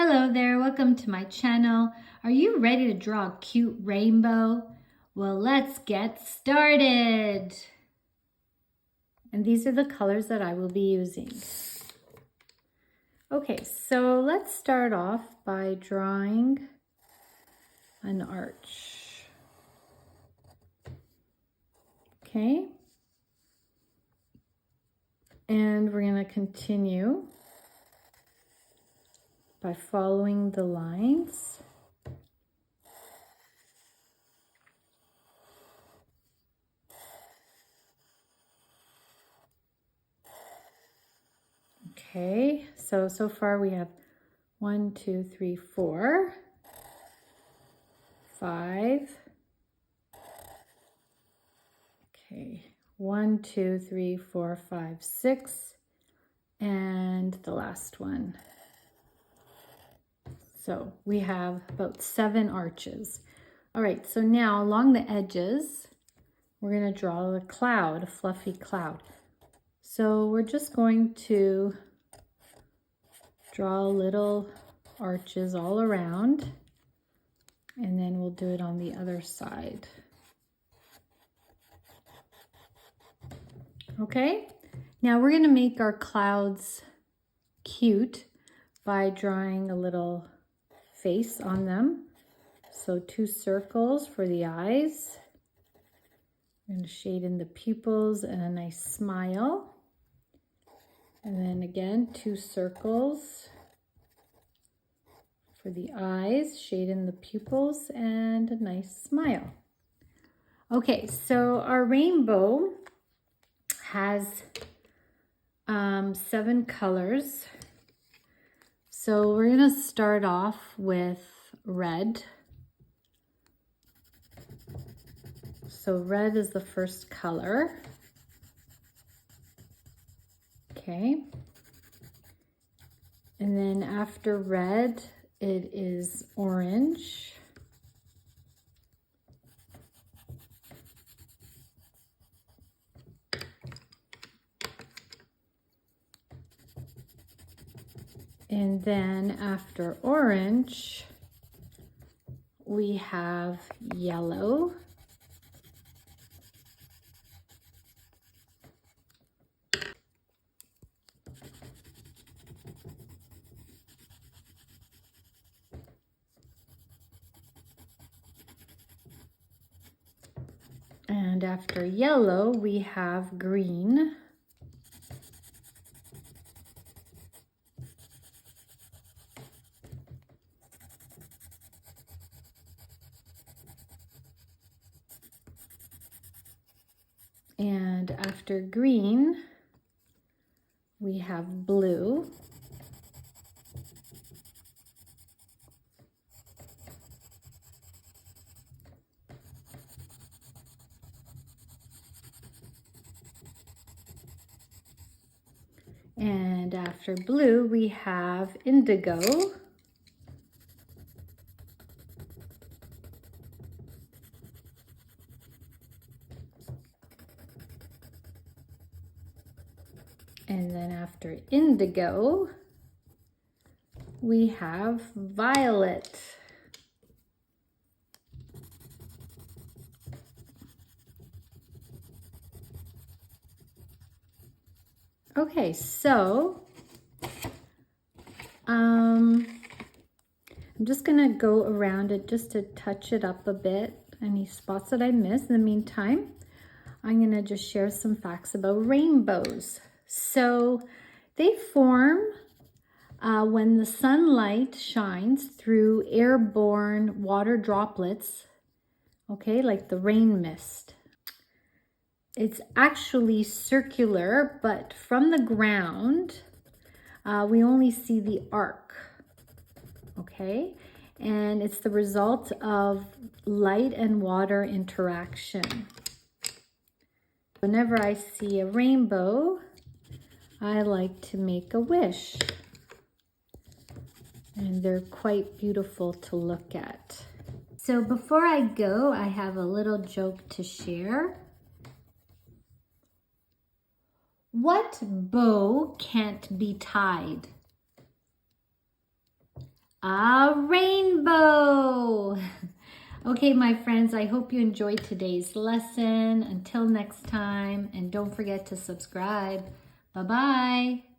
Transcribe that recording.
Hello there, welcome to my channel. Are you ready to draw a cute rainbow? Well, let's get started. And these are the colors that I will be using. Okay, so let's start off by drawing an arch. Okay. And we're going to continue by following the lines. Okay, so far we have 1, 2, 3, 4, 5. Okay, 1, 2, 3, 4, 5, 6, and the last one. So we have about 7 arches. All right, so now along the edges, we're going to draw a cloud, a fluffy cloud. So we're just going to draw little arches all around, and then we'll do it on the other side. Okay, now we're going to make our clouds cute by drawing a little face on them. So 2 circles for the eyes. I'm going to shade in the pupils and a nice smile. And then again, 2 circles for the eyes, shade in the pupils and a nice smile. Okay, so our rainbow has 7 colors. So we're going to start off with red. So red is the first color. Okay. And then after red, it is orange. And then after orange, we have yellow. And after yellow, we have green. And after green, we have blue. And after blue, we have indigo. And then after indigo, we have violet. Okay, so I'm just gonna go around it just to touch it up a bit. Any spots that I missed. In the meantime, I'm gonna just share some facts about rainbows. So they form when the sunlight shines through airborne water droplets, okay, like the rain mist. It's actually circular, but from the ground, we only see the arc, okay? And it's the result of light and water interaction. Whenever I see a rainbow, I like to make a wish. And they're quite beautiful to look at. So before I go, I have a little joke to share. What bow can't be tied? a rainbow. Okay, my friends, I hope you enjoyed today's lesson. Until next time, and don't forget to subscribe. Bye-bye.